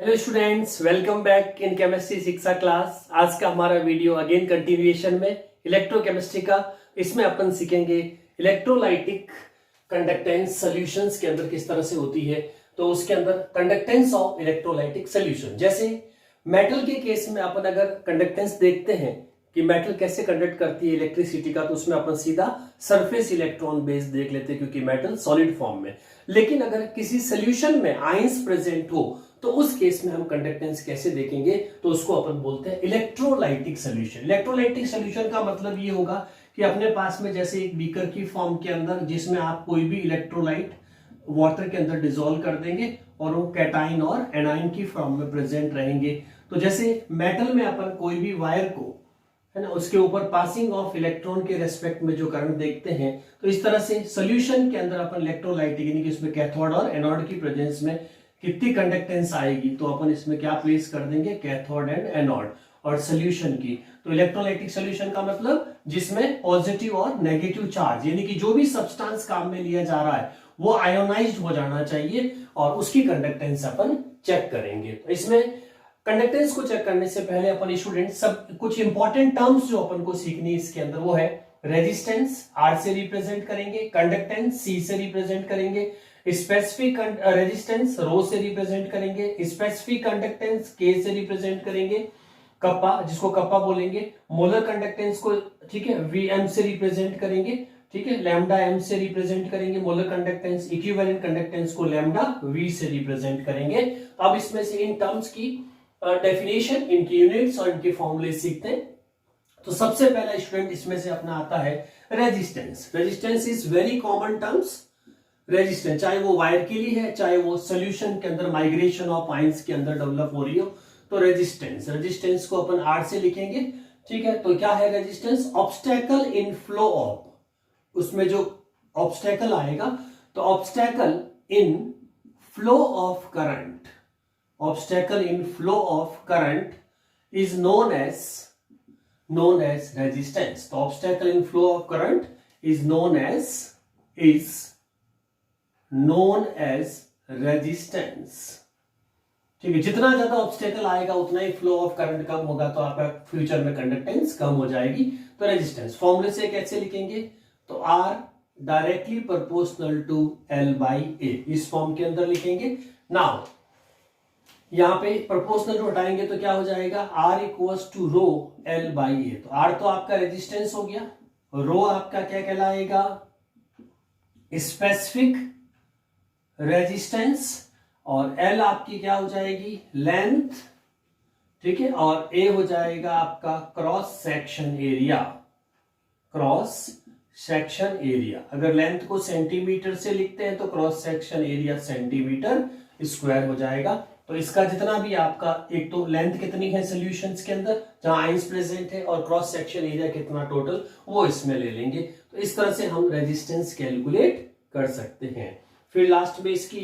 Hello students, welcome back in chemistry शिक्षा class. आज का हमारा वीडियो अगेन कंटिन्यूएशन में इलेक्ट्रोकेमिस्ट्री का। इसमें अपन सीखेंगे इलेक्ट्रोलाइटिक कंडक्टेंस सॉल्यूशंस के अंदर किस तरह से होती है। तो उसके अंदर कंडक्टेंस ऑफ इलेक्ट्रोलाइटिक सॉल्यूशन, जैसे मेटल के केस में अपन अगर कंडक्टेंस देखते हैं कि मेटल कैसे कंडक्ट करती है इलेक्ट्रिसिटी का, तो उसमें अपन सीधा सरफेस इलेक्ट्रॉन बेस देख लेते हैं क्योंकि मेटल सॉलिड फॉर्म में। लेकिन अगर किसी सोल्यूशन में आयंस प्रेजेंट हो तो उस केस में हम कंडक्टेंस कैसे देखेंगे, तो उसको अपन बोलते हैं इलेक्ट्रोलाइटिक सॉल्यूशन। इलेक्ट्रोलाइटिक सॉल्यूशन का मतलब ये होगा कि अपने पास में जैसे एक बीकर की फॉर्म के अंदर जिसमें आप कोई भी इलेक्ट्रोलाइट वाटर के अंदर डिसॉल्व कर देंगे और वो कैटाइन और एनाइन की फॉर्म में प्रेजेंट रहेंगे। तो जैसे मेटल में अपन कोई भी वायर को, है ना, उसके ऊपर पासिंग ऑफ इलेक्ट्रॉन के रेस्पेक्ट में जो करंट देखते हैं, तो इस तरह से सॉल्यूशन के अंदर अपन इलेक्ट्रोलाइटिक यानी कि उसमें कैथोड और एनोड की प्रेजेंस में कितनी कंडक्टेंस आएगी, तो अपन इसमें क्या प्लेस कर देंगे, कैथोड एंड एनोड। और सॉल्यूशन की, तो इलेक्ट्रोलाइटिक सॉल्यूशन का मतलब जिसमें पॉजिटिव और नेगेटिव चार्ज यानी कि जो भी सब्सटेंस काम में लिया जा रहा है वो आयोनाइज्ड हो जाना चाहिए और उसकी कंडक्टेंस अपन चेक करेंगे। तो इसमें कंडक्टेंस को चेक करने से पहले अपन स्टूडेंट सब कुछ इंपॉर्टेंट टर्म्स जो अपन को सीखनी है इसके अंदर, वो है रेजिस्टेंस आर से रिप्रेजेंट करेंगे, कंडक्टेंस सी से रिप्रेजेंट करेंगे, स्पेसिफिक रेजिस्टेंस रो से रिप्रेजेंट करेंगे, स्पेसिफिक कंडक्टेंस के से रिप्रेजेंट करेंगे, कप्पा जिसको कप्पा बोलेंगे, मोलर कंडक्टेंस को, ठीक है, वीएम से रिप्रेजेंट करेंगे, ठीक है, लैम्डा एम से रिप्रेजेंट करेंगे मोलर कंडक्टेंस, इक्विवेलेंट कंडक्टेंस को लैम्डा वी से रिप्रेजेंट करेंगे। तो अब इसमें से इन टर्म्स की डेफिनेशन, इनकी यूनिट्स और इनके फॉर्मूले सीखते हैं। तो सबसे पहला स्टूडेंट इसमें से अपना आता है resistance. Resistance is very common terms. Resistance चाहे वो वायर के लिए है, चाहे वो सोल्यूशन के अंदर माइग्रेशन ऑफ आयंस के अंदर डेवलप हो रही हो, तो रेजिस्टेंस, रेजिस्टेंस को अपन आर से लिखेंगे, ठीक है। तो क्या है resistance? Obstacle in flow of, उसमें जो ऑब्स्टेकल आएगा, तो obstacle in flow of current, obstacle in flow of current is known as resistance. The obstacle in flow of current is known as resistance. ठीक है, जितना ज्यादा ऑब्स्टेकल आएगा उतना ही फ्लो ऑफ करंट कम होगा, तो आपका फ्यूचर में कंडक्टेंस कम हो जाएगी। तो रेजिस्टेंस फॉर्मूले से कैसे लिखेंगे, तो R directly proportional to L by A, इस फॉर्म के अंदर लिखेंगे। नाउ यहां पे प्रोपोर्शनल जो हटाएंगे तो क्या हो जाएगा, R equals to rho L by A. तो R तो आपका रेजिस्टेंस हो गया, रो आपका क्या कहलाएगा, स्पेसिफिक रेजिस्टेंस, और L आपकी क्या हो जाएगी, लेंथ, ठीक है, और A हो जाएगा आपका cross section area. Cross section area, अगर लेंथ को सेंटीमीटर से लिखते हैं तो cross section area centimetre square हो जाएगा। तो इसका जितना भी आपका, एक तो लेंथ कितनी है सॉल्यूशंस के अंदर जहां आयंस प्रेजेंट है, और क्रॉस सेक्शन एरिया कितना टोटल, वो इसमें ले लेंगे। तो इस तरह से हम रेजिस्टेंस कैलकुलेट कर सकते हैं। फिर लास्ट में इसकी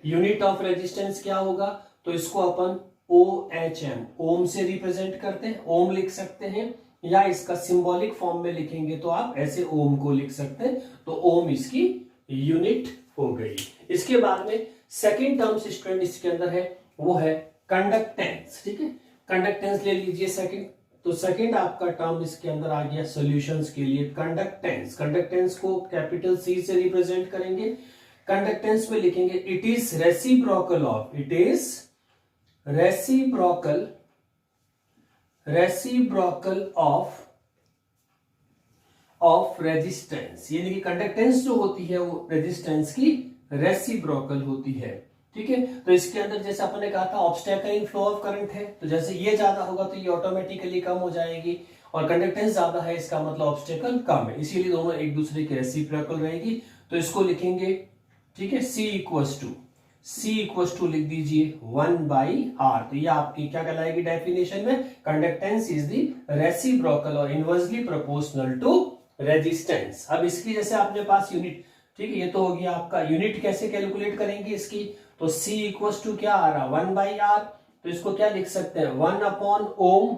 यूनिट ऑफ रेजिस्टेंस क्या होगा, तो इसको अपन OHM, ओम से रिप्रेजेंट करते हैं, ओम लिख सकते हैं, या इसका सिंबॉलिक फॉर्म में लिखेंगे तो आप ऐसे ओम को लिख सकते हैं। तो ओम इसकी यूनिट हो गई। इसके बाद में सेकेंड टर्म स्टूडेंट इसके अंदर है, वो है कंडक्टेंस, ठीक है, कंडक्टेंस ले लीजिए सेकंड। तो सेकंड आपका टर्म इसके अंदर आ गया सॉल्यूशंस के लिए कंडक्टेंस। कंडक्टेंस को कैपिटल C से रिप्रेजेंट करेंगे। कंडक्टेंस में लिखेंगे it is reciprocal of, it is reciprocal of resistance, यानी कि कंडक्टेंस जो होती है वो रेजिस्टेंस की रेसिप्रोकल होती है, ठीक है। तो इसके अंदर जैसे अपन ने कहा था obstacle in flow of current है, तो जैसे ये ज्यादा होगा तो ये ऑटोमेटिकली कम हो जाएगी, और कंडक्टेंस ज्यादा है इसका मतलब ऑब्स्टेकल कम है, इसीलिए दोनों एक दूसरे के रेसिप्रोकल रहेगी। तो इसको लिखेंगे, ठीक है, C इक्वल्स टू लिख दीजिए 1/R। तो ये आपकी क्या कहलाएगी डेफिनेशन में, कंडक्टेंस इज द रेसिप्रोकल और इनवर्सली प्रोपोर्शनल टू रेजिस्टेंस। अब इसकी जैसे अपने पास यूनिट, ठीक है, ये तो हो गया आपका यूनिट कैसे कैलकुलेट करेंगे इसकी, तो C इक्वल्स टू क्या आ रहा, 1/R। तो इसको क्या लिख सकते हैं, 1/ओम,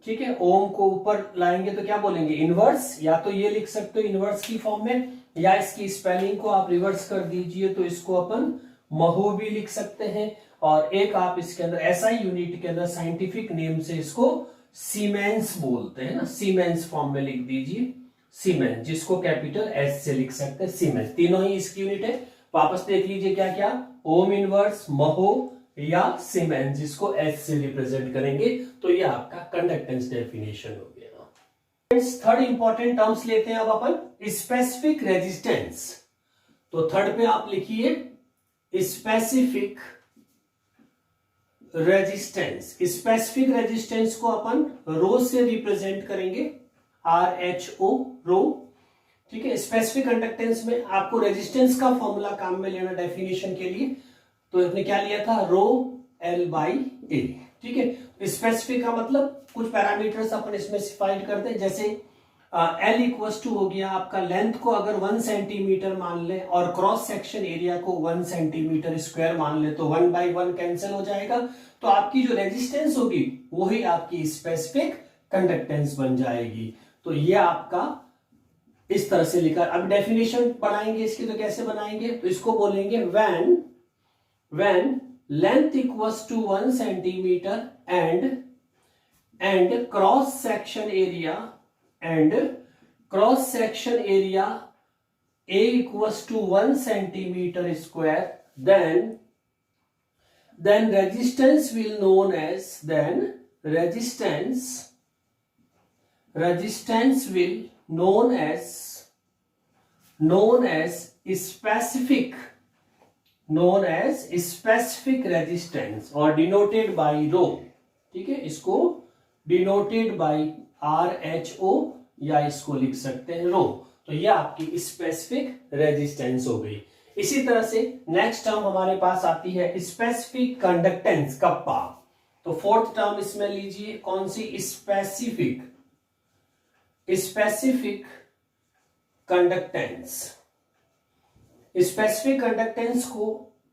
ठीक है, ओम को ऊपर लाएंगे तो क्या बोलेंगे, इनवर्स, या तो ये लिख सकते हो इनवर्स की फॉर्म में, या इसकी स्पेलिंग को आप रिवर्स कर दीजिए तो इसको अपन महू भी लिख सकते हैं, और एक आप इसके अंदर एसआई यूनिट के अंदर साइंटिफिक नेम से इसको सीमेंस बोलते हैं ना, सीमेंस फॉर्म में लिख दीजिए, सीमेंस, जिसको कैपिटल एस से लिख सकते हैं, सीमेंस। तीनों ही इसकी यूनिट है। वापस देख लीजिए क्या क्या, ओम इनवर्स, महो या सीमेंस, जिसको एस से रिप्रेजेंट करेंगे। तो ये आपका कंडक्टेंस डेफिनेशन हो गया। थर्ड इंपॉर्टेंट टर्म्स लेते हैं अब अपन, स्पेसिफिक रेजिस्टेंस। तो थर्ड पे आप लिखिए स्पेसिफिक रेजिस्टेंस। स्पेसिफिक रेजिस्टेंस को अपन रो से रिप्रेजेंट करेंगे, RHO, रो। ठीक है, स्पेसिफिक कंडक्टेंस में आपको रेजिस्टेंस का फॉर्मूला काम में लेना डेफिनेशन के लिए, तो आपने क्या लिया था, रो L/A। ठीक है, स्पेसिफिक का मतलब कुछ पैरामीटर्स अपन स्पेसिफाइड करते हैं, जैसे L इक्वल्स टू हो गया आपका, लेंथ को अगर 1 सेंटीमीटर मान ले और क्रॉस सेक्शन एरिया को 1 सेंटीमीटर स्क्वायर मान ले तो 1/1 कैंसिल हो जाएगा। तो आपकी जो रेजिस्टेंस होगी वही आपकी स्पेसिफिक कंडक्टेंस बन जाएगी। तो ये आपका इस तरह से लिखा। अब डेफिनेशन बनाएंगे इसकी, तो कैसे बनाएंगे, तो इसको बोलेंगे when length equals to 1 centimetre and cross section area A equals to 1 centimeter square, then resistance will known as specific resistance और denoted by rho। ठीक है, इसको denoted by RHO या इसको लिख सकते हैं रो। तो ये आपकी स्पेसिफिक रेजिस्टेंस हो गई। इसी तरह से नेक्स्ट टर्म हमारे पास आती है स्पेसिफिक कंडक्टेंस, कप्पा। तो फोर्थ टर्म इसमें लीजिए, कौन सी, स्पेसिफिक कंडक्टेंस। स्पेसिफिक कंडक्टेंस को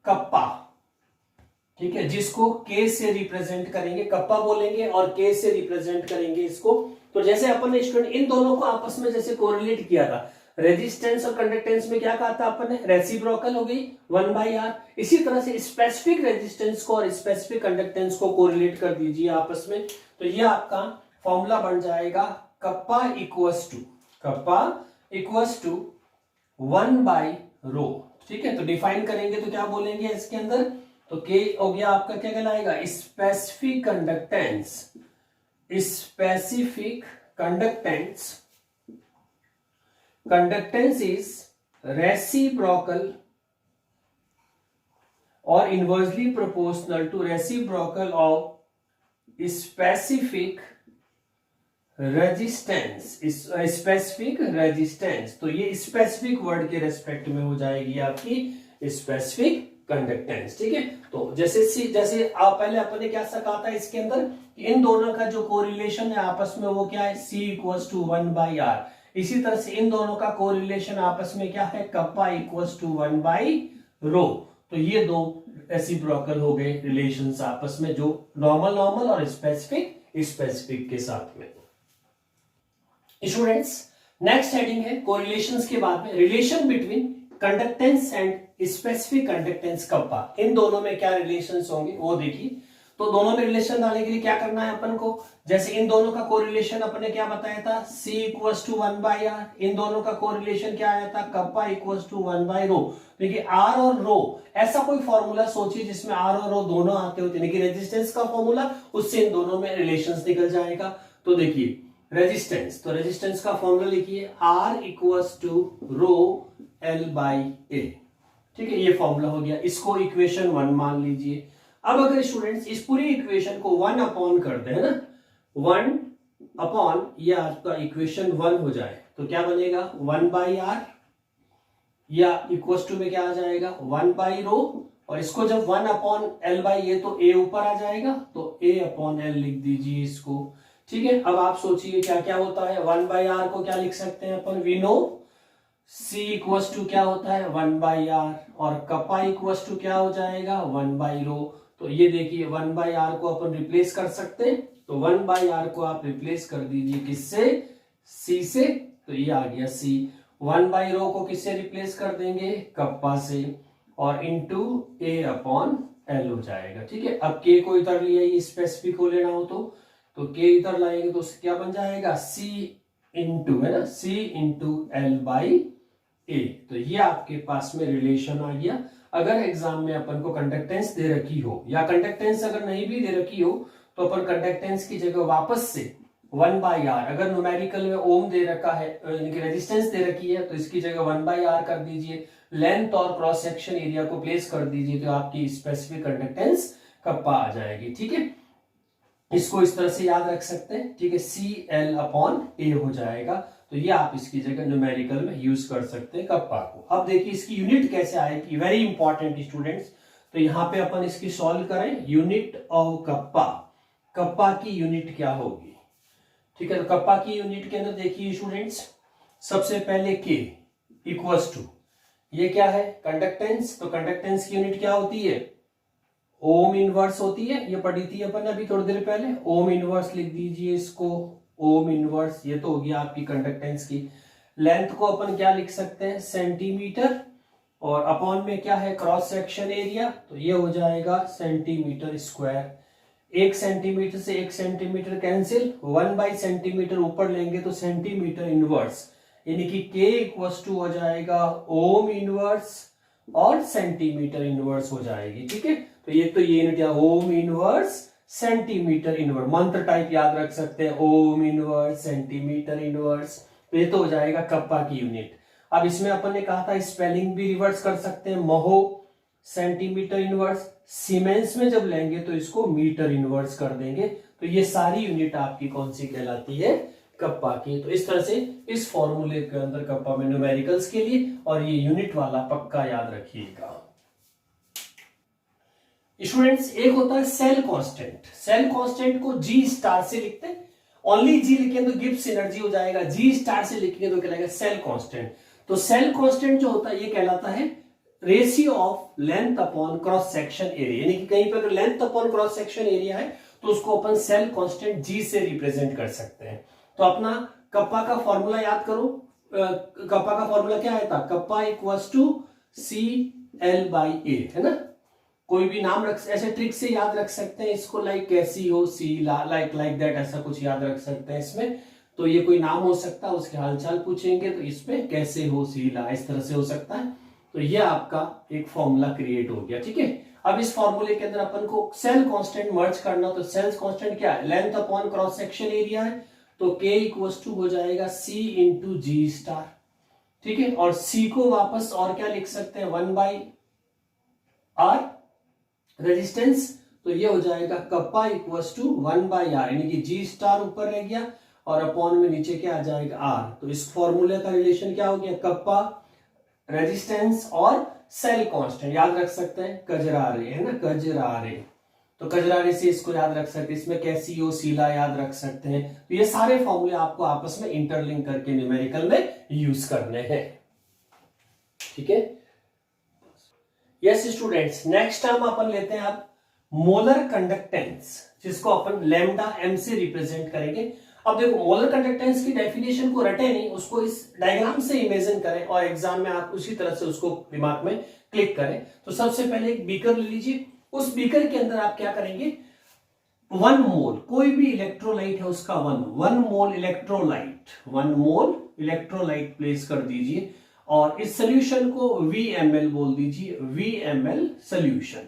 कप्पा, ठीक है, जिसको K से रिप्रेजेंट करेंगे, कप्पा बोलेंगे और K से रिप्रेजेंट करेंगे इसको। तो जैसे अपन ने स्टूडेंट इन दोनों को आपस में जैसे कोरिलेट किया था, रेजिस्टेंस और कंडक्टेंस में क्या कहा था अपन ने, रेसिप्रोकल हो गई 1/R। इसी तरह से स्पेसिफिक रेजिस्टेंस को और स्पेसिफिक कंडक्टेंस को कोरिलेट कर दीजिए आपस में। तो ये आपका फॉर्मूला बन जाएगा कप्पा इक्वल्स टू 1/ρ। ठीक है, तो डिफाइन करेंगे तो क्या बोलेंगे इसके अंदर, तो K हो गया आपका, क्या कहलाएगा, स्पेसिफिक कंडक्टेंस इज रेसिप्रोकल और inversely proportional to reciprocal of specific resistance. तो ये स्पेसिफिक वर्ड के रेस्पेक्ट में हो जाएगी आपकी स्पेसिफिक कंडक्टेंस। ठीक है, तो जैसे आप पहले अपने क्या कहा था इसके अंदर, इन दोनों का जो कोरिलेशन है आपस में वो क्या है, C इक्वल्स टू 1/R। इसी तरह से इन दोनों का कोरिलेशन आपस में क्या है, कप्पा इक्वल्स टू 1/ρ। तो ये दो रेसिप्रोकल हो गए रिलेशंस आपस में, जो नॉर्मल और स्पेसिफिक के साथ में। स्टूडेंट्स, नेक्स्ट हेडिंग है कोरिलेशंस के बाद में relation between conductance and specific conductance kappa. इन दोनों में क्या रिलेशंस होंगे वो देखिए। तो दोनों में रिलेशन डालने के लिए क्या करना है अपन को, जैसे इन दोनों का कोरिलेशन अपन ने क्या बताया था, C इक्वल्स टू 1/R। इन दोनों का कोरिलेशन क्या आया था, कप्पा इक्वल्स टू 1/ρ। देखिए R और रो, ऐसा कोई फॉर्मूला सोचिए जिसमें R और रो दोनों आते होते, यानी कि रेजिस्टेंस का फॉर्मूला, उससे इन दोनों में रिलेशंस निकल जाएगा। तो देखिए रेजिस्टेंस, तो रेजिस्टेंस का फॉर्मूला लिखिए, R equals to row L/A। ठीक है, ये फॉर्मूला हो गया। इसको इक्वेशन 1 मान लीजिए। अब अगर स्टूडेंट्स इस पूरी इक्वेशन को 1 अपॉन कर दे ना, 1 अपॉन ये आपका इक्वेशन 1 हो जाए तो क्या बनेगा, 1/R या इक्वल्स टू में क्या आ जाएगा, 1/ρ। और इसको जब 1 अपॉन L/A तो A ऊपर आ जाएगा, तो A अपॉन L लिख दीजिए इसको। ठीक है, अब आप सोचिए क्या क्या होता है, 1/R को क्या लिख सकते हैं अपन, we know C equals to क्या होता है 1/R, और कप्पा इक्वल्स टू क्या हो जाएगा 1/ρ। तो ये देखिए 1/R को अपन रिप्लेस कर सकते हैं, तो 1/R को आप रिप्लेस कर दीजिए किससे, C से, तो ये आ गया C। 1/ρ को किससे रिप्लेस कर देंगे, कप्पा से, और इनटू A अपॉन L हो जाएगा। ठीक है, अब K को इधर लिया, ये स्पेसिफिक हो लेना हो तो K इधर लाएंगे तो क्या बन जाएगा, C इंटू, है ना, C into L by A। तो ये आपके पास में रिलेशन आ गया। अगर एग्जाम में अपन को कंडक्टेंस दे रखी हो या कंडक्टेंस अगर नहीं भी दे रखी हो तो अपन कंडक्टेंस की जगह वापस से 1/r, अगर न्यूमेरिकल में ओम दे रखा है, रेजिस्टेंस दे रखी है, तो इसकी जगह 1/r कर दीजिए, लेंथ और क्रॉस सेक्शन एरिया को प्लेस कर दीजिए, तो आपकी स्पेसिफिक कंडक्टेंस कप्पा आ जाएगी। ठीक है, इसको इस तरह से याद रख सकते हैं। ठीक है, CL/A हो जाएगा। तो ये आप इसकी जगह न्यूमेरिकल में यूज कर सकते हैं कप्पा को। अब देखिए इसकी यूनिट कैसे आएगी, वेरी इंपॉर्टेंट स्टूडेंट्स। तो यहां पे अपन इसकी सॉल्व करें, यूनिट ऑफ कप्पा, कप्पा की यूनिट क्या होगी। ठीक है, तो कप्पा की यूनिट के अंदर देखिए स्टूडेंट्स, सबसे पहले K इक्वल्स टू, ये क्या है, कंडक्टेंस। तो कंडक्टेंस की यूनिट क्या होती है, ओम इनवर्स होती है, ये पढ़ी थी अपन अभी थोड़ी देर पहले। ओम इनवर्स लिख दीजिए इसको, ओम इनवर्स। ये तो हो गया आपकी कंडक्टेंस की। लेंथ को अपन क्या लिख सकते हैं, सेंटीमीटर, और अपॉन में क्या है, क्रॉस सेक्शन एरिया, तो ये हो जाएगा सेंटीमीटर स्क्वायर। 1 सेंटीमीटर से 1 सेंटीमीटर कैंसिल, 1 सेंटीमीटर ऊपर लेंगे तो सेंटीमीटर इनवर्स, यानी कि K इक्वल्स टू हो जाएगा ओम इनवर्स और सेंटीमीटर इनवर्स हो जाएगी। ठीक है, तो ये यूनिट या ओम इनवर्स सेंटीमीटर इनवर्स, मंत्र टाइप याद रख सकते हैं, ओम इनवर्स सेंटीमीटर इनवर्स। तो ये तो हो जाएगा कप्पा की यूनिट। अब इसमें अपन ने कहा था स्पेलिंग भी रिवर्स कर सकते हैं, महो सेंटीमीटर इनवर्स, सीमेंस में जब लेंगे तो इसको मीटर इनवर्स कर देंगे। तो ये सारी यूनिट आपकी कौन सी कहलाती है, कप्पा की। तो इस तरह से इस फॉर्मूले के अंदर कप्पा में न्यूमेरिकल्स के लिए, और ये यूनिट वाला पक्का याद रखिएगा स्टूडेंट्स। एक होता है सेल कांस्टेंट, सेल कांस्टेंट को G स्टार से लिखते हैं, ओनली G लिखेंगे तो गिब्स एनर्जी हो जाएगा, G स्टार से लिखेंगे तो कहलाएगा सेल कांस्टेंट। तो सेल कांस्टेंट जो होता है ये कहलाता है ratio of length upon cross section area, यानी कि कहीं पर अगर length upon cross section area है तो उसको अपन सेल कांस्टेंट G से रिप्रेजेंट कर सकते हैं। तो अपना कप्पा का फॉर्मूला याद करो, कप्पा का फॉर्मूला क्या है था, कप्पा इक्वल्स टू CL/A, है ना। कोई भी नाम रख, ऐसे ट्रिक से याद रख सकते हैं इसको, लाइक कैसी हो सी ला, लाइक दैट, ऐसा कुछ याद रख सकते हैं इसमें। तो ये कोई नाम हो सकता है, उसके हालचाल पूछेंगे तो इसमें कैसे हो सी ला, इस तरह से हो सकता है। तो ये आपका एक फॉर्मूला क्रिएट हो गया। ठीक है, अब इस फॉर्मूले के अंदर अपन को सेल कांस्टेंट मर्ज करना, तो सेल कांस्टेंट क्या है, length upon cross section area है, तो K इक्वल्स टू हो जाएगा C इंटू G स्टार। ठीक है, और C को वापस और क्या लिख सकते हैं, 1/r रेजिस्टेंस, तो ये हो जाएगा कप्पा इक्वल्स टू 1/r, यानी कि G स्टार ऊपर रह गया और अपॉन में नीचे क्या आ जाएगा, R। तो इस फॉर्मूले का रिलेशन क्या हो गया, कप्पा, रेजिस्टेंस और सेल कांस्टेंट याद रख सकते हैं, कजरारे, है ना, कजरारे। तो कजरारे से इसको याद रख सकते हैं, इसमें कैसी हो सीला याद रख सकते हैं। तो ये सारे फॉर्मूले आपको आपस में इंटरलिंक करके न्यूमेरिकल में यूज करने हैं। ठीक है, यस स्टूडेंट्स, नेक्स्ट हम अपन लेते हैं अब मोलर कंडक्टेंस, जिसको अपन लैम्डा m से रिप्रेजेंट करेंगे। अब देखो मोलर कंडक्टेंस की डेफिनेशन को रटे नहीं, उसको इस डायग्राम से इमेजिन करें और एग्जाम में आप उसी तरह से उसको दिमाग में क्लिक करें। तो सबसे पहले एक बीकर ले लीजिए, उस बीकर के अंदर आप क्या करेंगे, 1 मोल, कोई भी इलेक्ट्रोलाइट है उसका 1 मोल इलेक्ट्रोलाइट, 1 मोल इलेक्ट्रोलाइट प्लेस कर दीजिए और इस सोल्यूशन को VML बोल दीजिए, VML सोल्यूशन।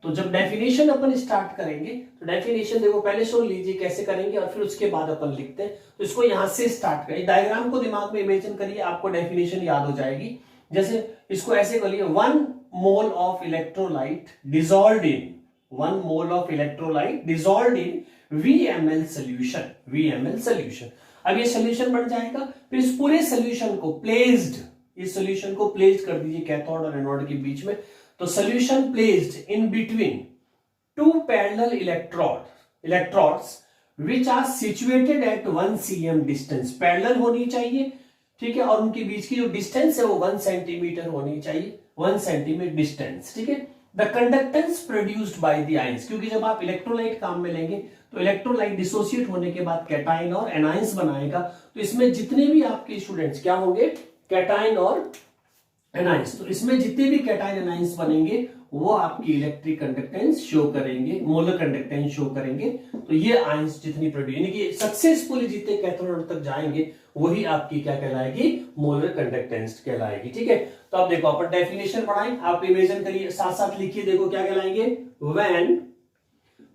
तो जब डेफिनेशन अपन स्टार्ट करेंगे तो डेफिनेशन देखो पहले सुन लीजिए कैसे करेंगे और फिर उसके बाद अपन लिखते हैं। तो इसको यहां से स्टार्ट करिए, डायग्राम को दिमाग में इमेजिन करिए, आपको डेफिनेशन याद हो जाएगी। जैसे इसको ऐसे करिए, 1 mole of electrolyte dissolved in, 1 mole of electrolyte dissolved in VML solution, VML solution. अब ये सोल्यूशन बन जाएगा, फिर इस पूरे सोल्यूशन को प्लेस्ड, इस सोल्यूशन को प्लेस्ड कर दीजिए कैथोड और एनोड के बीच में। तो solution placed in between 2 parallel electrodes which are situated at 1 cm distance, parallel होनी चाहिए, ठीक है, और उनके बीच की जो डिस्टेंस है वो 1 सेंटीमीटर होनी चाहिए, 1 सेंटीमीटर डिस्टेंस। ठीक है, the conductance produced by the ions, क्योंकि जब आप इलेक्ट्रोलाइट काम में लेंगे तो इलेक्ट्रोलाइट डिसोसिएट होने के बाद कैटायन और एनायंस बनाएगा। तो इसमें जितने भी आपके स्टूडेंट्स क्या होंगे, कैटायन और एनाइंस। तो इसमें जितने भी कैटायन एनाइंस बनेंगे वो आपकी इलेक्ट्रिक कंडक्टेंस शो करेंगे, मोलर कंडक्टेंस शो करेंगे। तो ये आयंस जितनी प्रोड्यूस, यानी कि सक्सेसफुली जितने कैथोड तक जाएंगे वही आपकी क्या कहलाएगी, मोलर कंडक्टेंस कहलाएगी। ठीक है, तो अब देखो अपन डेफिनेशन पढ़ाएं, आप इमेजिन करिए, साथ साथ लिखिए, देखो क्या कहलाएंगे।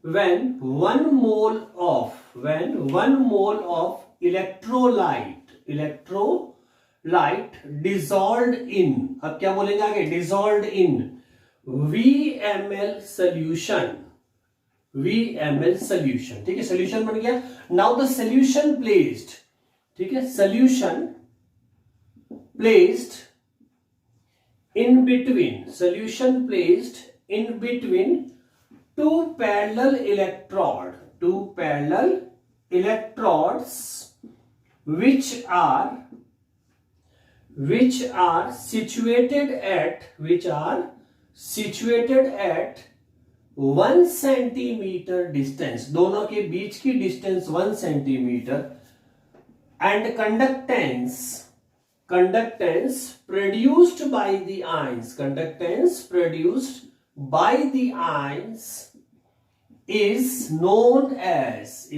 when one mole of electrolyte dissolved in, अब क्या बोलेंगे आगे, dissolved in VML solution, ठीक है, सोल्यूशन बन गया। नाउ द सोल्यूशन प्लेस्ड, ठीक है, solution placed in between two parallel electrodes which are situated at 1 centimetre distance, दोनों के बीच की distance 1 centimetre, and conductance produced by the ions is known as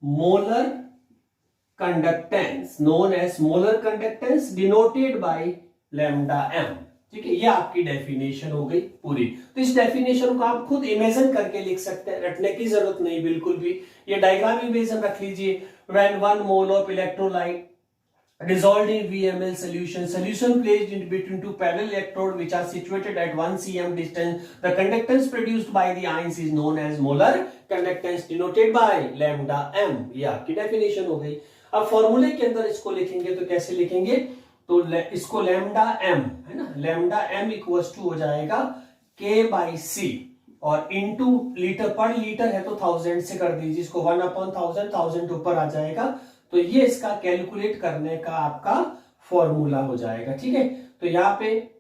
molar conductance denoted by lambda m। ठीक है, ये आपकी definition हो गई पूरी। तो इस डेफिनेशन को आप खुद इमेजिन करके लिख सकते हैं, रटने की जरूरत नहीं बिल्कुल भी। ये डायग्राम इमेजिन रख लीजिए। When 1 mole of electrolyte dissolved in VML solution placed in between two parallel electrodes which are situated at 1 cm distance, the conductance produced by the ions is known as molar conductance denoted by lambda m। ये आपकी definition हो गई। अब फॉर्मूले के अंदर इसको लिखेंगे तो कैसे लिखेंगे, तो इसको लैम्डा m है ना, लैम्डा m इक्वल्स टू हो जाएगा K/C, और इनटू लीटर पर लीटर है तो 1000 से कर दीजिए इसको, 1/1000 ऊपर आ जाएगा। तो ये इसका कैलकुलेट करने का आपका फॉर्मूला हो जाएगा। ठीक है, तो यहाँ पे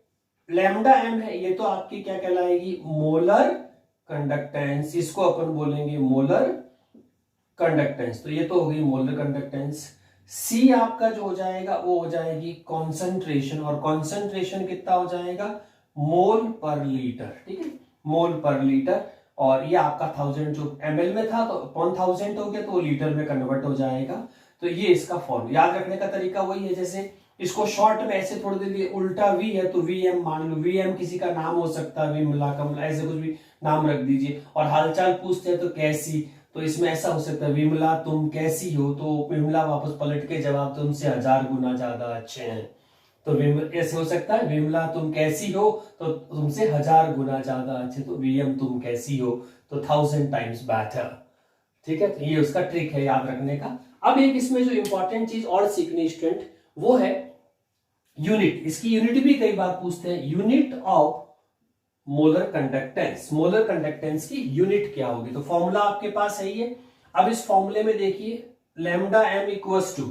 लैम्डा m है, ये तो आपकी क्या कहलाएगी, मोलर कंडक्टेंस, इसको अपन बोलेंगे मोलर कंडक्टेंस। तो ये तो हो गई मोलर कंडक्टेंस। C आपका जो हो जाएगा वो हो जाएगी कॉन्सेंट्रेशन, और कॉन्सेंट्रेशन कितना हो जाएगा, मोल पर लीटर। ठीक है, मोल पर लीटर, और ये आपका 1000 जो ml में था तो अपॉन 1000 हो गया तो लीटर में कन्वर्ट हो जाएगा। तो ये इसका फॉर्मूला याद रखने का तरीका वही है, जैसे इसको शॉर्ट में ऐसे थोड़ी देर लिए उल्टा V है तो VM मान लो, VM किसी का नाम हो सकता है, विमला कमला ऐसे कुछ भी नाम रख दीजिए। और हालचाल पूछते हैं तो कैसी, तो इसमें ऐसा हो सकता है, विमला तुम कैसी हो, तो विमला वापस पलट के जवाब तुमसे 1000 गुना ज्यादा अच्छे हैं। तो ऐसे हो सकता है, विमला तुम कैसी हो तो तुमसे 1000 गुना ज्यादा अच्छे, तो VM तुम कैसी हो तो 1000 टाइम्स बेटर। ठीक है, तो ये उसका ट्रिक है याद रखने का। अब एक इसमें जो इंपॉर्टेंट चीज और सीखनी स्टूडेंट, वो है यूनिट। इसकी यूनिट भी कई बार पूछते हैं, unit of molar conductance, molar conductance की यूनिट क्या होगी। तो फॉर्मूला आपके पास है ये। अब इस फॉर्मूले में देखिए, लैम्डा m इक्वल्स टू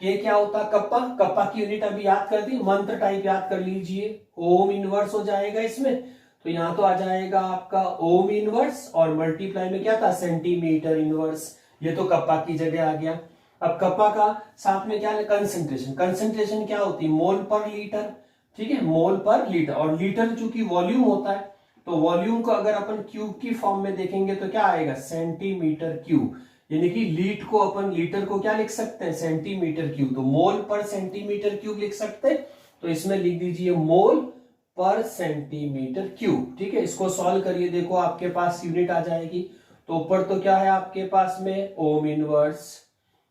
के क्या होता है, कप्पा, कप्पा की यूनिट अभी याद कर दी, मंत्र टाइप याद कर लीजिए, ओम इनवर्स हो जाएगा इसमें। तो यहां तो आ जाएगा आपका ओम इनवर्स, और मल्टीप्लाई में क्या था, सेंटीमीटर इनवर्स, ये तो कप्पा की जगह आ गया। अब कप्पा का साथ में क्या है, कंसंट्रेशन, कंसंट्रेशन क्या होती है, मोल पर लीटर। ठीक है, मोल पर लीटर, और लीटर चूंकि वॉल्यूम होता है तो वॉल्यूम को अगर अपन क्यूब की फॉर्म में देखेंगे तो क्या आएगा, सेंटीमीटर क्यूब, यानी कि लीट को अपन लीटर को क्या लिख सकते हैं, सेंटीमीटर क्यूब। तो मोल पर सेंटीमीटर क्यूब लिख सकते हैं, तो इसमें लिख दीजिए मोल पर सेंटीमीटर क्यूब। ठीक है, इसको सॉल्व करिए, देखो आपके पास यूनिट आ जाएगी। तो ऊपर तो क्या है आपके पास में, ओम इनवर्स,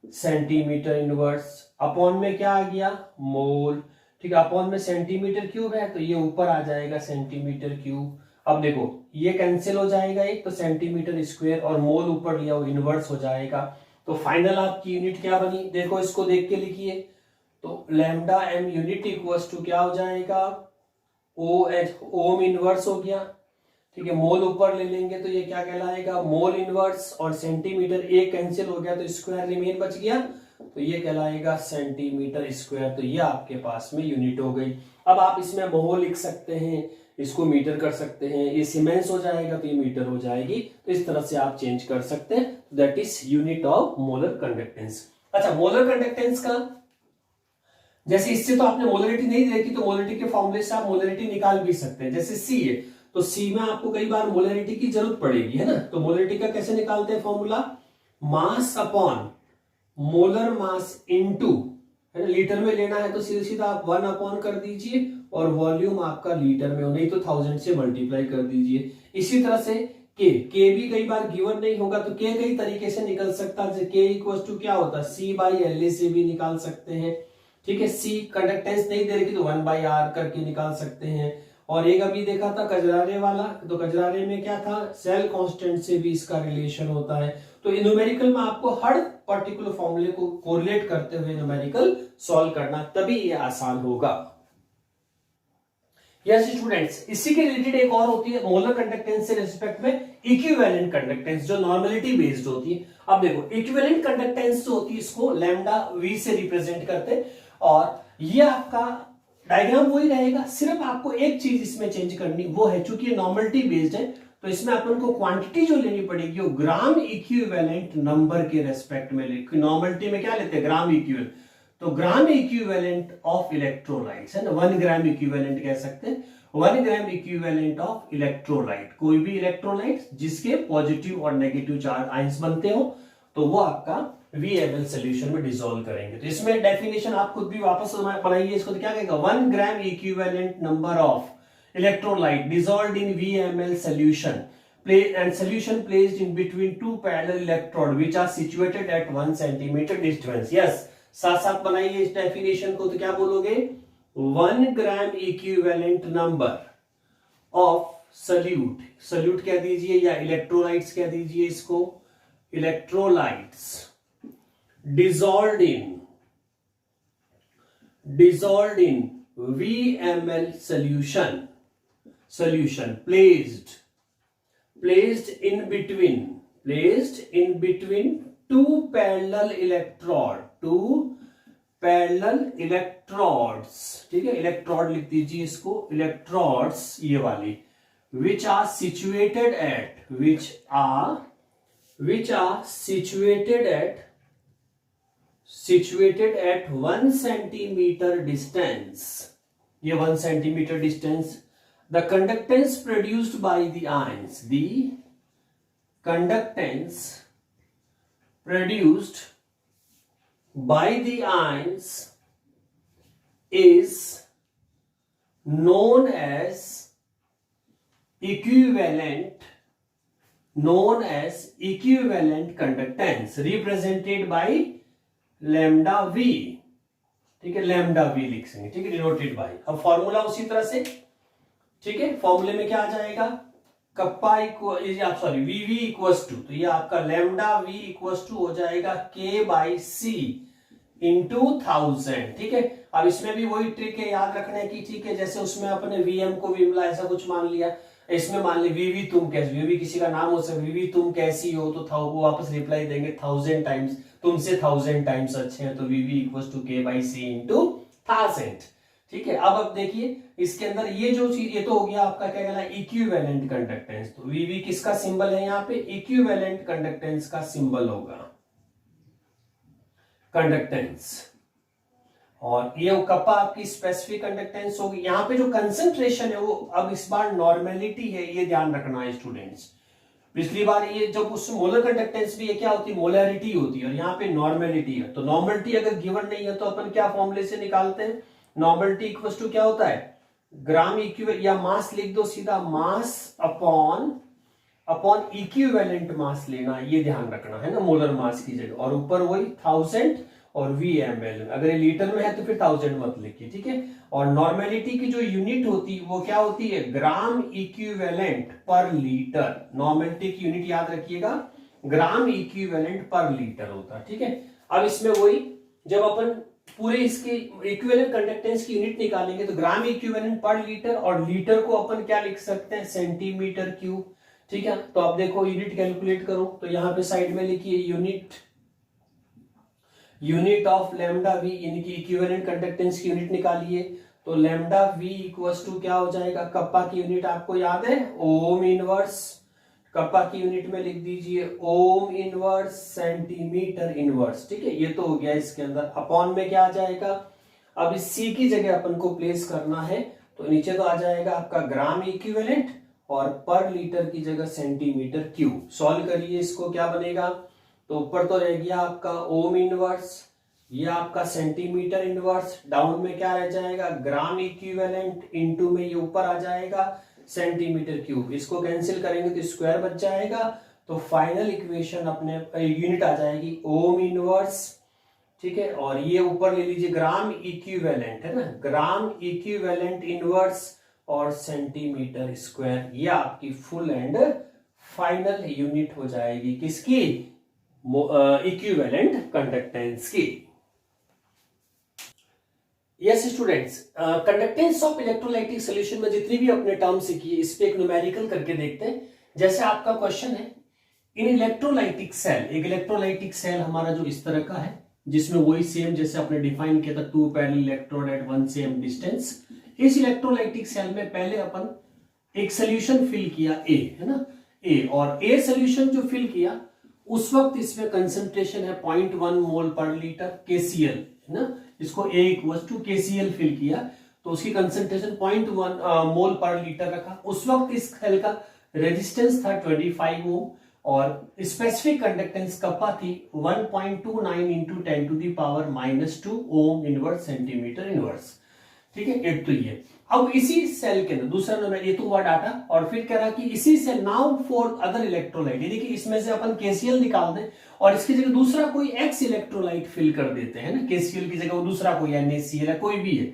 सेंटीमीटर इनवर्स, अपॉन में क्या आ गया, मोल। ठीक है, अपॉन में सेंटीमीटर क्यूब है तो ये ऊपर आ जाएगा सेंटीमीटर क्यूब। अब देखो ये कैंसिल हो जाएगा एक, तो सेंटीमीटर स्क्वायर और मोल ऊपर लिया वो इनवर्स हो जाएगा। तो फाइनल आपकी यूनिट क्या बनी, देखो इसको देख के लिखिए। तो lambda m unit equals to क्या हो जाएगा, OH, ओम इनवर्स हो गया। ठीक है, मोल ऊपर ले लेंगे तो ये क्या कहलाएगा, मोल इनवर्स, और सेंटीमीटर एक कैंसिल हो गया तो स्क्वायर रिमेन बच गया, तो ये कहलाएगा सेंटीमीटर स्क्वायर। तो ये आपके पास में यूनिट हो गई। अब आप इसमें मोल लिख सकते हैं, इसको मीटर कर सकते हैं, ये सीमेंस हो जाएगा तो ये मीटर हो जाएगी। तो इस तरह से आप चेंज कर सकते हैं। That is unit of molar conductance. अच्छा, मोलर कंडक्टेंस का जैसे इससे तो आपने मोलरिटी नहीं देखी, तो मोलरिटी के फॉर्मूले से आप मोलरिटी निकाल भी सकते हैं। जैसे सी है तो सी में आपको कई बार मोलरिटी की जरूरत पड़ेगी, है ना। तो मोलरिटी का कैसे निकालते हैं formula, mass upon molar mass into, है ना, लीटर में लेना है तो सीधा सीधा आप 1 अपॉन कर दीजिए और वॉल्यूम आपका लीटर में हो, नहीं तो 1000 से मल्टीप्लाई कर दीजिए। इसी तरह से के भी कई बार गिवन नहीं होगा तो के कई तरीके से निकल सकता है। के इक्वल टू क्या होता है, सी बाई एल ए से भी निकाल सकते हैं, ठीक है। सी कंडक्टेंस नहीं दे रही तो 1 बाई आर करके निकाल सकते हैं। और एक अभी देखा था कजरारे वाला, तो कजरारे में क्या था, सेल कांस्टेंट से भी इसका रिलेशन होता है। तो न्यूमेरिकल में आपको हर पर्टिकुलर फॉर्मूले को कोरिलेट करते हुए न्यूमेरिकल सॉल्व करना, तभी ये आसान होगा। यस स्टूडेंट्स, इसी के रिलेटेड एक और होती है मोलर कंडक्टेंस से रिस्पेक्ट में इक्विवेलेंट कंडक्टेंस, जो नॉर्मेलिटी बेस्ड होती है। अब देखो इक्विवेलेंट कंडक्टेंस जो होती है इसको लैम्डा वी से रिप्रेजेंट करते हैं, और ये आपका डायग्राम वही रहेगा, सिर्फ आपको एक चीज इसमें चेंज करनी, वो है चूंकि नॉर्मेलिटी बेस्ड है तो इसमें अपन को क्वांटिटी जो लेनी पड़ेगी वो ग्राम इक्विवेलेंट नंबर के रेस्पेक्ट में ले। नॉर्मेलिटी में क्या लेते हैं, ग्राम इक्विवेलेंट, तो ग्राम इक्विवेलेंट ऑफ इलेक्ट्रोलाइट्स, है ना, 1 ग्राम इक्विवेलेंट कह सकते हैं, 1 ग्राम इक्विवेलेंट ऑफ इलेक्ट्रोलाइट। कोई भी इलेक्ट्रोलाइट जिसके पॉजिटिव और नेगेटिव चार्ज आयंस बनते हो तो वो आपका VML सॉल्यूशन में डिसॉल्व करेंगे। तो इसमें डेफिनेशन आप खुद भी वापस बनाइए इसको, तो क्या कहेगा, 1 gram equivalent number of electrolyte dissolved in VML solution and solution placed in between two parallel electrode which are situated at 1 centimeter distance. Yes, साथ साथ बनाइए इस डेफिनेशन को, तो क्या बोलोगे, 1 gram equivalent number of solute, solute कह दीजिए या इलेक्ट्रोलाइट्स कह दीजिए इसको, electrolytes dissolved in VML solution placed in between two parallel electrodes, ठीक है, इलेक्ट्रोड लिख दीजिए इसको, इलेक्ट्रोड्स ये वाली, which are situated at 1 centimeter distance, ये 1 centimeter distance, the conductance produced by the ions, is known as equivalent conductance represented by lambda V, ठीक है, लैम्डा वी लिख सकते, ठीक है, डिनोटेड बाय। अब फॉर्मूला उसी तरह से, ठीक है, फॉर्मूले में क्या आ जाएगा, kappa V V equals to, तो ये आपका लैम्डा वी इक्वल्स टू हो जाएगा के बाई सी इंटू 1000, ठीक है। अब इसमें भी वही ट्रिक है याद रखने की, ठीक है, जैसे उसमें अपने वीएम को भी मिला ऐसा कुछ मान लिया, इसमें मान ली वीवी तुम कैसी, वीवी किसी का नाम हो सकता है, वीवी तुम कैसी हो, तो वो वापस रिप्लाई देंगे 1000 टाइम्स, तुमसे 1000 टाइम्स अच्छे हैं, तो वीवी इक्वल्स टू के बाई सी इंटू 1000, ठीक है। अब देखिए इसके अंदर ये जो चीज, ये तो हो गया आपका क्या कहला, इक्विवेलेंट कंडक्टेंस। तो वीवी किसका सिंबल है यहाँ पे, इक्विवेलेंट कंडक्टेंस का सिंबल होगा, कंडक्टेंस, और ये कप्पा आपकी स्पेसिफिक कंडक्टेंस होगी। यहाँ पे जो कंसंट्रेशन है वो अब इस बार नॉर्मेलिटी है, ये ध्यान रखना है स्टूडेंट्स। पिछली बार ये जब उस मोलर कंडक्टेंस भी ये क्या होती है, मोलरिटी होती है, और यहाँ पे नॉर्मेलिटी है। तो नॉर्मेलिटी अगर गिवन नहीं है तो अपन क्या फॉर्मूले से निकालते हैं, नॉर्मेलिटी इक्वल टू क्या होता है, ग्राम इक्विवेलेंट, या मास लिख दो सीधा, मास अपॉन इक्विवेलेंट मास लेना, ये ध्यान रखना है ना, मोलर मास की जगह, और ऊपर वही 1000 और VML, अगर ये लीटर में है तो फिर 1000 मत लिखिए, ठीक है। और नॉर्मेलिटी की जो यूनिट होती है वो क्या होती है, ग्राम इक्विवेलेंट पर लीटर, नॉर्मेलिटी की यूनिट याद रखिएगा, ग्राम इक्विवेलेंट पर लीटर होता है, ठीक है। अब इसमें वही जब अपन पूरे इसके इक्विवेलेंट कंडक्टेंस की यूनिट निकालेंगे तो ग्राम इक्विवेलेंट पर लीटर, और लीटर को अपन क्या लिख सकते हैं, सेंटीमीटर क्यूब, ठीक है। तो आप देखो यूनिट कैलकुलेट करो, तो यहां पे साइड में लिखिए यूनिट ऑफ लैम्डा वी, यानी कि इक्विवेलेंट कंडक्टेंस की यूनिट निकालिए, तो लैम्डा वी इक्वल्स टू क्या हो जाएगा, कप्पा की यूनिट आपको याद है, ओम इनवर्स, कप्पा की यूनिट में लिख दीजिए ओम इनवर्स सेंटीमीटर इनवर्स, ठीक है। ये तो हो गया इसके अंदर, अपॉन में क्या आ जाएगा, अब इस C की जगह अपन को प्लेस करना है, तो नीचे तो आ जाएगा आपका ग्राम इक्विवेलेंट और पर लीटर की जगह सेंटीमीटर क्यूब। सॉल्व करिए इसको, क्या बनेगा, तो ऊपर तो रह गया आपका ओम इनवर्स, ये आपका सेंटीमीटर इनवर्स, डाउन में क्या रह जाएगा ग्राम इक्विवेलेंट, इनटू में ये ऊपर आ जाएगा सेंटीमीटर क्यूब। इसको कैंसिल करेंगे तो स्क्वायर बच जाएगा, तो फाइनल इक्वेशन अपने यूनिट आ जाएगी ओम इनवर्स, ठीक है। और ये ऊपर ले लीजिए ग्राम इक्विवेलेंट है ना, ग्राम इक्विवेलेंट इनवर्स और सेंटीमीटर स्क्वायर, ये आपकी फुल एंड फाइनल यूनिट हो जाएगी किसकी, इक्विवेलेंट कंडक्टेंस की। Yes students, conductance of electrolytic solution में जितनी भी अपने टर्म सीखी इस पे एक न्यूमेरिकल करके देखते हैं। जैसे आपका क्वेश्चन है, इन इलेक्ट्रोलाइटिक सेल, एक इलेक्ट्रोलाइटिक सेल हमारा जो इस तरह का है, जिसमें वही सेम जैसे आपने डिफाइन किया था, two parallel electrode at one same distance. इस इलेक्ट्रोलाइटिक सेल में पहले अपन एक सोल्यूशन फिल किया ए, है ना, ए, और ए सोल्यूशन जो फिल किया उस वक्त इसमें कंसंट्रेशन है 0.1 मोल पर लीटर KCl, है ना, इसको A equal to KCl fill किया तो उसकी कंसंट्रेशन 0.1 मोल पर लीटर रखा। उस वक्त इस सेल का रेजिस्टेंस था 25 ओम और स्पेसिफिक कंडक्टेंस कप्पा थी 1.29 into 10 to the power -2 ohm inverse centimetre inverse, ठीक है। एक तो ये, अब इसी सेल के अंदर दूसरा नंबर, ये तो हुआ डाटा, और फिर कह रहा कि इसी cell now for other electrolyte, यानी कि इसमें से अपन KCl निकाल दें और इसकी जगह दूसरा कोई X इलेक्ट्रोलाइट फिल कर देते हैं ना, KCl की जगह वो दूसरा कोई NaCl है, कोई भी है,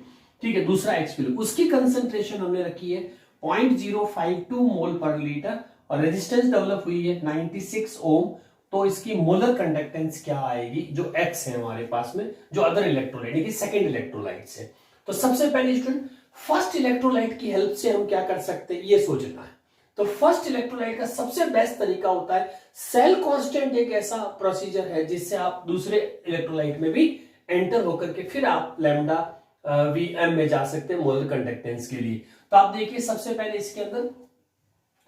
ठीक है, दूसरा X फिल, उसकी कंसंट्रेशन हमने रखी है 0.052 मोल पर लीटर और रेजिस्टेंस डेवलप हुई है 96 ओम। तो इसकी मोलर कंडक्टेंस क्या आएगी, जो X है हमारे पास में, जो अदर इलेक्ट्रोलाइट यानी कि सेकेंड इलेक्ट्रोलाइट है। तो सबसे पहले स्टूडेंट फर्स्ट इलेक्ट्रोलाइट की हेल्प से हम क्या कर सकते हैं ये सोचना है। तो फर्स्ट इलेक्ट्रोलाइट का सबसे बेस्ट तरीका होता है सेल कांस्टेंट, एक ऐसा प्रोसीजर है जिससे आप दूसरे इलेक्ट्रोलाइट में भी एंटर होकर के फिर आप लैम्डा Vm में जा सकते हैं मोलर कंडक्टेंस के लिए। तो आप देखिए सबसे पहले इसके अंदर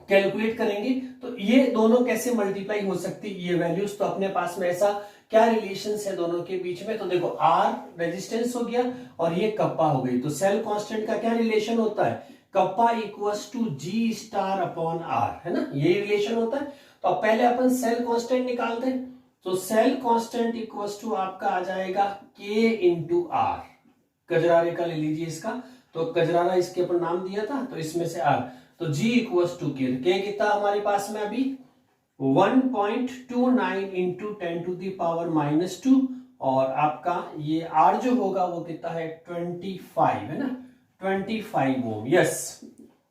कैलकुलेट करेंगे तो ये दोनों कैसे मल्टीप्लाई हो सकती है ये वैल्यूज, तो अपने पास में ऐसा क्या रिलेशंस है दोनों के बीच में, तो देखो R रेजिस्टेंस हो गया और ये कप्पा हो गई, तो सेल कांस्टेंट का क्या रिलेशन होता है, kappa equals to G star upon R, है ना, ये रिलेशन होता है। तो अब पहले अपन सेल कांस्टेंट निकालते हैं, तो सेल कांस्टेंट इक्वल्स टू आपका आ जाएगा K इंटू R, कजरारे का ले लीजिए इसका, तो कजरारा इसके अपन नाम दिया था, तो इसमें से R, तो G equals to K, K कितना हमारे पास में अभी 1.29 इंटू 10 टू दी पावर -2 और आपका ये R जो होगा वो कितना है 25, है ना, 25 ओम। यस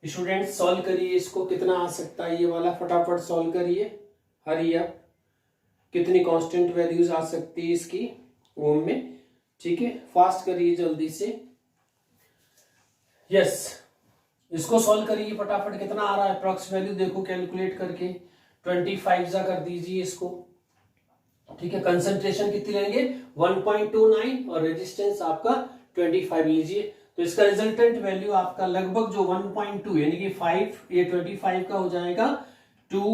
स्टूडेंट सॉल्व करिए इसको, कितना आ सकता है ये वाला, फटाफट सॉल्व करिए, हरी अप, कितनी कांस्टेंट वैल्यूज आ सकती है इसकी ओम में, ठीक है, फास्ट करिए जल्दी से। यस इसको सॉल्व करिए फटाफट, कितना आ रहा है अप्रॉक्स वैल्यू देखो कैलकुलेट करके, 25 जा कर दीजिए इसको, ठीक है। कंसंट्रेशन कितनी लेंगे 1.29 और रेजिस्टेंस आपका 25 लीजिए, तो इसका रिजल्टेंट वैल्यू आपका लगभग जो 1.2 यानी कि 5, ये 25 का हो जाएगा 2,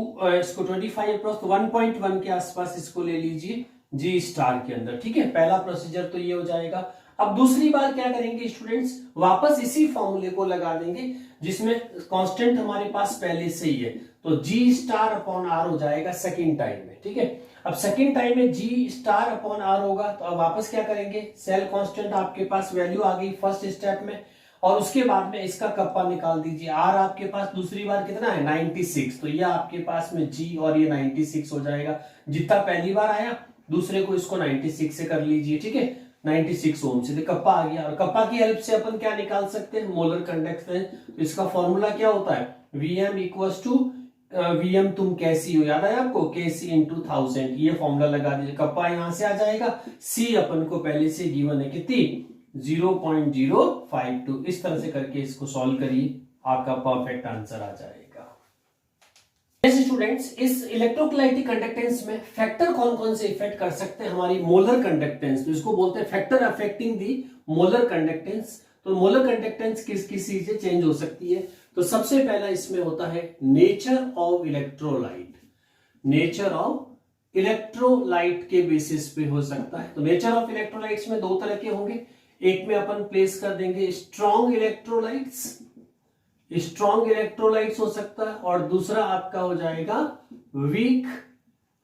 इसको 25 प्लस 1.1 के आसपास इसको ले लीजिए G स्टार के अंदर, ठीक है। पहला प्रोसीजर तो ये हो जाएगा। अब दूसरी बार क्या करेंगे स्टूडेंट्स, वापस इसी फॉर्मूले को लगा देंगे जिसमें कांस्टेंट हमारे पास पहले से ही है, तो G स्टार अपॉन R हो जाएगा सेकंड टाइम में, ठीक है। अब सेकंड टाइम में G स्टार अपॉन R होगा, तो अब वापस क्या करेंगे, सेल कांस्टेंट आपके पास वैल्यू आ गई फर्स्ट स्टेप में, और उसके बाद में इसका कप्पा निकाल दीजिए, R आपके पास दूसरी बार कितना है 96, तो ये आपके पास में G और ये 96 हो जाएगा, जितना पहली बार आया दूसरे को इसको 96 से कर लीजिए, ठीक है, 96 ओम से, तो कप्पा आ गया, और कप्पा की हेल्प से अपन क्या निकाल सकते हैं मोलर कंडक्टेंस, तो इसका फॉर्मूला क्या होता है Vm इक्वल्स टू Vm तुम कैसी हो, याद है आपको, KC इंटू 1000, ये फॉर्मूला लगा दीजिए, कप्पा यहां से आ जाएगा, C अपन को पहले से गिवन है कितनी 0.052, इस तरह से करके इसको सॉल्व करिए, आपका परफेक्ट आंसर आ जाएगा। स्टूडेंट्स इस इलेक्ट्रोलाइटिक कंडक्टेंस में फैक्टर कौन कौन से इफेक्ट कर सकते हैं हमारी मोलर कंडक्टेंस, तो इसको बोलते हैं फैक्टर अफेक्टिंग दी मोलर कंडक्टेंस। तो मोलर कंडक्टेंस किस किस चीज से चेंज हो सकती है, तो सबसे पहला इसमें होता है nature of electrolyte, nature of electrolyte के बेसिस पे हो सकता है। तो नेचर ऑफ इलेक्ट्रोलाइट्स में दो तरह के होंगे, एक में अपन प्लेस कर देंगे स्ट्रॉन्ग इलेक्ट्रोलाइट्स, स्ट्रॉन्ग इलेक्ट्रोलाइट्स हो सकता है, और दूसरा आपका हो जाएगा वीक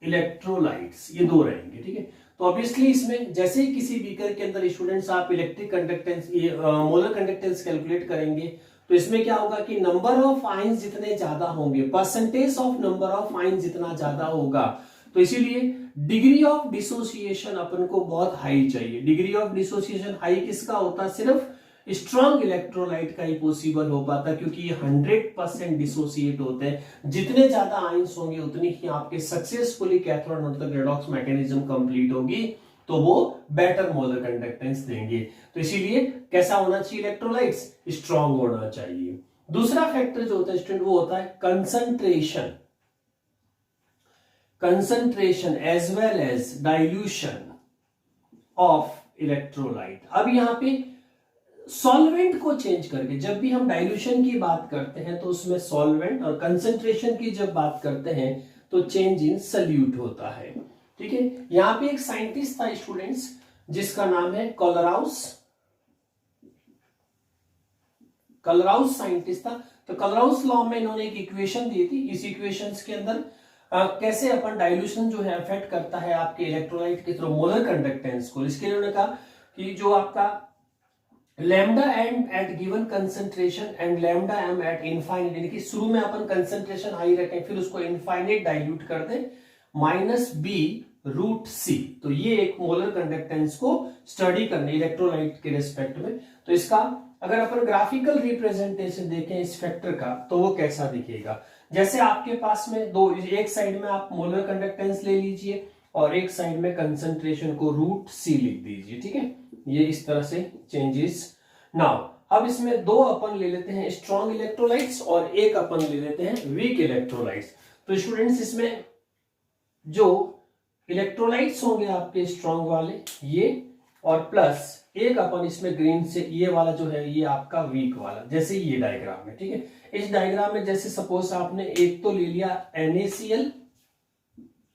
इलेक्ट्रोलाइट्स, ये दो रहेंगे। ठीक है, तो ऑब्वियसली इसमें जैसे ही किसी बीकर के अंदर स्टूडेंट्स आप electric conductance molar conductance calculate करेंगे, तो इसमें क्या होगा कि नंबर ऑफ आयंस जितने ज्यादा होंगे, percentage of number of ions जितना ज्यादा होगा, तो इसीलिए डिग्री ऑफ डिसोसिएशन अपन को बहुत हाई चाहिए। डिग्री ऑफ डिसोसिएशन हाई किसका होता है? सिर्फ स्ट्रॉन्ग इलेक्ट्रोलाइट का ही पॉसिबल हो पाता, क्योंकि ये 100% डिसोसिएट होते हैं। जितने ज्यादा आयंस होंगे उतनी ही आपके सक्सेसफुली कैथोड मतलब रेडॉक्स मैकेनिज्म कंप्लीट होगी, तो वो बेटर मोलर कंडक्टेंस देंगे। तो इसीलिए कैसा होना चाहिए इलेक्ट्रोलाइट्स? स्ट्रॉन्ग होना चाहिए। दूसरा फैक्टर जो होता है स्टूडेंट वो होता है concentration, concentration as well as dilution of electrolyte. अब यहां पे सॉल्वेंट को चेंज करके, जब भी हम डाइल्यूशन की बात करते हैं तो उसमें सॉल्वेंट, और कंसंट्रेशन की जब बात करते हैं तो चेंज इन सल्यूट होता है। ठीक है, यहां पे एक साइंटिस्ट था स्टूडेंट्स जिसका नाम है कोलराउस, कोलराउस साइंटिस्ट था। तो कोलराउस लॉ में इन्होंने एक इक्वेशन दी थी, इस इक्वेशंस के अंदर कैसे अपन डाइल्यूशन जो है अफेक्ट करता है आपके इलेक्ट्रोलाइट के थ्रू मोलर कंडक्टेंस को। इसके लिए उन्होंने कहा कि जो आपका lambda M at given concentration and lambda M at infinite, यानी कि शुरू में अपन कंसंट्रेशन हाई रखें फिर उसको इनफाइनाइट डाइल्यूट कर दें, माइनस बी रूट सी। तो ये एक मोलर कंडक्टेंस को स्टडी करने इलेक्ट्रोलाइट के रिस्पेक्ट में। तो इसका अगर अपन ग्राफिकल रिप्रेजेंटेशन देखें इस फैक्टर का तो वो कैसा दिखेगा, जैसे आपके पास में दो, एक साइड में आप मोलर कंडक्टेंस ले लीजिए और एक साइड में कंसंट्रेशन को रूट सी लिख दीजिए। ठीक है, ये इस तरह से चेंजेस। नाउ अब इसमें दो अपन ले लेते हैं स्ट्रॉन्ग इलेक्ट्रोलाइट्स और एक अपन ले लेते हैं वीक इलेक्ट्रोलाइट्स। तो स्टूडेंट्स इसमें जो इलेक्ट्रोलाइट्स होंगे आपके स्ट्रॉन्ग वाले ये, और प्लस एक अपन इसमें ग्रीन से ये वाला जो है ये आपका वीक वाला, जैसे ये डायग्राम है। ठीक है, इस डायग्राम में जैसे सपोज आपने एक तो ले लिया NaCl,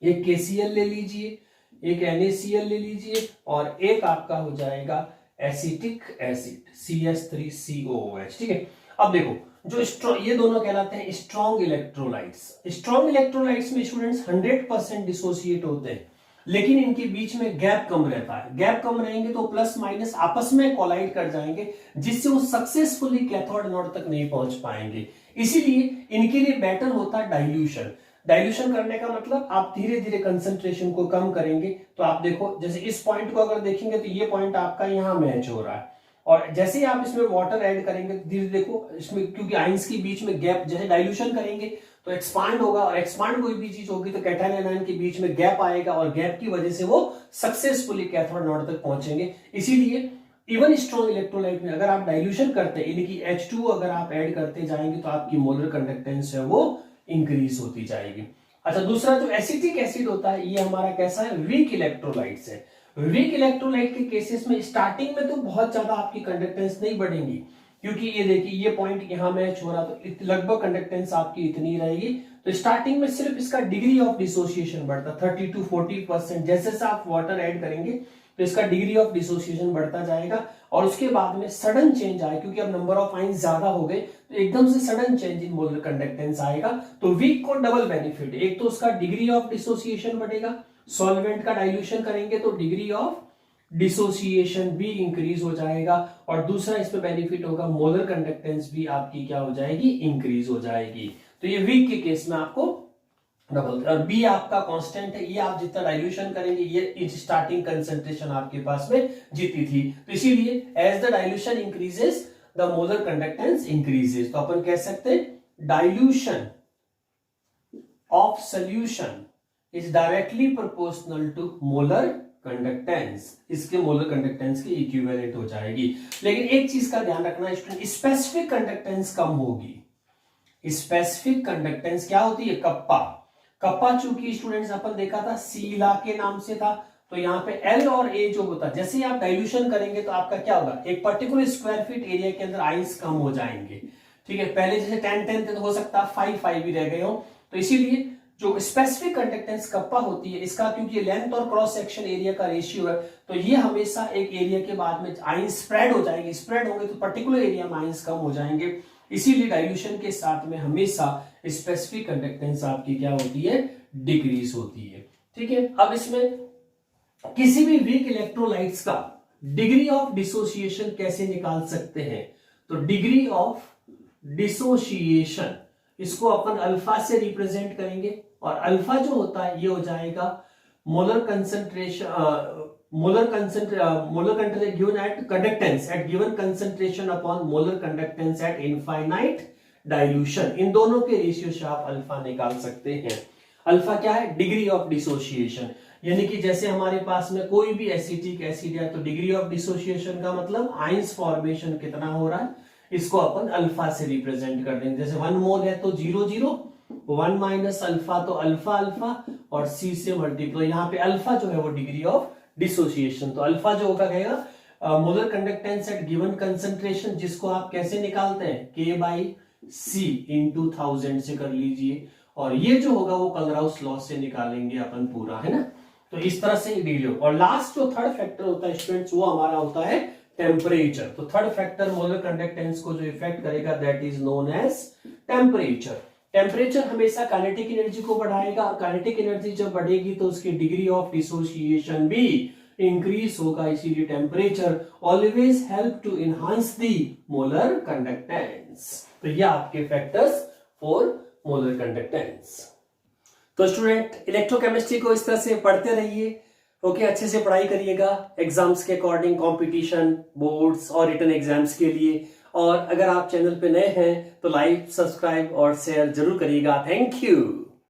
एक KCl ले लीजिए, एक NaCl ले लीजिए, और एक आपका हो जाएगा एसिटिक एसिड CH3COOH। ठीक है, अब देखो जो ये दोनों कहलाते हैं स्ट्रॉन्ग इलेक्ट्रोलाइट्स। स्ट्रॉन्ग इलेक्ट्रोलाइट्स में स्टूडेंट्स 100% डिसोसिएट होते हैं, लेकिन इनके बीच में गैप कम रहता है। गैप कम रहेंगे तो प्लस माइनस आपस में कोलाइड कर जाएंगे, जिससे वो सक्सेसफुली कैथोड नोड तक नहीं पहुंच पाएंगे। इसीलिए इनके लिए बेटर होता है डाइल्यूशन। डाइल्यूशन करने का मतलब आप धीरे धीरे कंसंट्रेशन को कम करेंगे। तो आप देखो जैसे इस पॉइंट को अगर देखेंगे तो ये पॉइंट आपका यहाँ मैच हो रहा है, और जैसे ही आप इसमें वाटर ऐड करेंगे धीरे देखो इसमें, क्योंकि आयंस के बीच में गैप, जैसे डाइल्यूशन करेंगे तो एक्सपांड होगा, और एक्सपांड कोई भी चीज होगी तो कैटायन एनायन के बीच में गैप आएगा, और गैप की वजह से वो सक्सेसफुली कैथोड नोड तक पहुंचेंगे। इसीलिए इवन स्ट्रॉन्ग इलेक्ट्रोलाइट में अगर आप डाइल्यूशन करते हैं, यानी कि H2 अगर आप ऐड करते जाएंगे तो आपकी मोलर कंडक्टेंस है वो इंक्रीज होती जाएगी। अच्छा, दूसरा जो एसिटिक एसिड होता है ये हमारा कैसा है? वीक इलेक्ट्रोलाइट्स है। वीक इलेक्ट्रोलाइट के केसेस में स्टार्टिंग में तो बहुत ज्यादा आपकी कंडक्टेंस नहीं बढ़ेंगी, क्योंकि ये देखिए ये पॉइंट यहां मैच हो रहा, तो लगभग कंडक्टेंस आपकी इतनी रहेगी। तो स्टार्टिंग में सिर्फ इसका डिग्री ऑफ डिसोसिएशन बढ़ता 30 to 40%। जैसे जैसे आप वाटर ऐड करेंगे तो इसका डिग्री ऑफ डिसोसिएशन बढ़ता जाएगा, और उसके बाद में सडन चेंज आए, क्योंकि अब नंबर ऑफ आयंस ज्यादा हो गए तो एकदम से sudden change in molar conductance आएगा। तो वीक को डबल बेनिफिट, एक तो उसका डिग्री ऑफ डिसोसिएशन बढ़ेगा, सॉल्वेंट का डाइल्यूशन करेंगे तो डिग्री ऑफ डिसोसिएशन भी इंक्रीज हो जाएगा, और दूसरा इसमें बेनिफिट होगा मोलर कंडक्टेंस भी आपकी क्या हो जाएगी? इंक्रीज हो जाएगी। तो ये वीक के केस में आपको डबल, और बी आपका कांस्टेंट है, ये आप जितना डाइल्यूशन करेंगे ये स्टार्टिंग कंसंट्रेशन आपके पास में जीती थी। तो इसीलिए as the dilution increases the molar conductance increases. तो अपन कह सकते हैं dilution of solution is directly proportional to molar conductance, इसके मोलर कंडक्टेंस की इक्विवेलेंट हो जाएगी। लेकिन एक चीज का ध्यान रखना स्टूडेंट, स्पेसिफिक कंडक्टेंस कम होगी। स्पेसिफिक कंडक्टेंस क्या होती है? कप्पा। कप्पा चूंकि स्टूडेंट्स अपन देखा था सीला के नाम से था, तो यहाँ पे L और A जो होता है, जैसे ही आप डाइल्यूशन करेंगे तो आपका क्या होगा? एक पर्टिकुलर स्क्वायर फीट एरिया के अंदर आइंस कम हो जाएंगे। ठीक है, पहले जैसे 10 10 थे तो हो सकता है 5 5 भी रह गए हो। तो इसीलिए जो स्पेसिफिक कंडक्टेंस कप्पा होती है इसका, क्योंकि लेंथ और क्रॉस सेक्शन एरिया का रेशियो है, तो ये हमेशा एक एरिया के बाद में आयन स्प्रेड हो जाएंगे, स्प्रेड होंगे तो पर्टिकुलर एरिया में आयंस कम हो जाएंगे, इसीलिए डाइल्यूशन के साथ में हमेशा स्पेसिफिक कंडक्टेंस आपकी क्या होती है, डिक्रीज होती है। ठीक है, अब इसमें किसी भी वीक इलेक्ट्रोलाइट्स का डिग्री ऑफ डिसोसिएशन कैसे निकाल सकते हैं, तो डिग्री ऑफ डिसोसिएशन इसको अपन अल्फा से रिप्रेजेंट करेंगे, और अल्फा जो होता है ये हो जाएगा molar concentration, molar concentration given at conductance at given concentration upon molar conductance at infinite dilution. इन दोनों के रेशियो से आप अल्फा निकाल सकते हैं। अल्फा क्या है, डिग्री ऑफ डिसोसिएशन, यानी कि जैसे हमारे पास में कोई भी एसिटिक एसिड है तो डिग्री ऑफ डिसोसिएशन का मतलब आयंस फॉर्मेशन कितना हो रहा है, इसको अपन अल्फा से रिप्रेजेंट कर देंगे। जैसे 1 मोल है तो 0 0, 1 माइनस अल्फा तो अल्फा अल्फा, और सी से मल्टीप्लाई, यहाँ पे अल्फा जो है वो डिग्री ऑफ डिसोसिएशन, तो अल्फा जो होगा कहेगा molar conductance at given concentration, जिसको आप कैसे निकालते हैं, K बाई सी इंटू 1000 से कर लीजिए, और ये जो होगा वो कलराउस लॉ से निकालेंगे अपन पूरा, है ना। तो इस तरह से डिग्री, और लास्ट जो थर्ड फैक्टर होता है स्टूडेंट्स वो हमारा होता है टेम्परेचर। तो थर्ड फैक्टर मोलर कंडक्टेंस को जो इफेक्ट करेगा that is known as temperature. Temperature हमेशा काइनेटिक एनर्जी को बढ़ाएगा, और काइनेटिक एनर्जी जब बढ़ेगी तो उसकी डिग्री ऑफ डिसोसिएशन भी इंक्रीज होगा, इसीलिए temperature always help to enhance the molar conductance. तो ये आपके फैक्टर्स फॉर मोलर कंडक्टेंस। तो स्टूडेंट इलेक्ट्रोकेमिस्ट्री को इस तरह से पढ़ते रहिए, ओके, अच्छे से पढ़ाई करिएगा एग्जाम्स के अकॉर्डिंग, कंपटीशन, बोर्ड्स और रिटन एग्जाम्स के लिए। और अगर आप चैनल पे नए हैं तो लाइक, सब्सक्राइब और शेयर जरूर करिएगा। Thank you.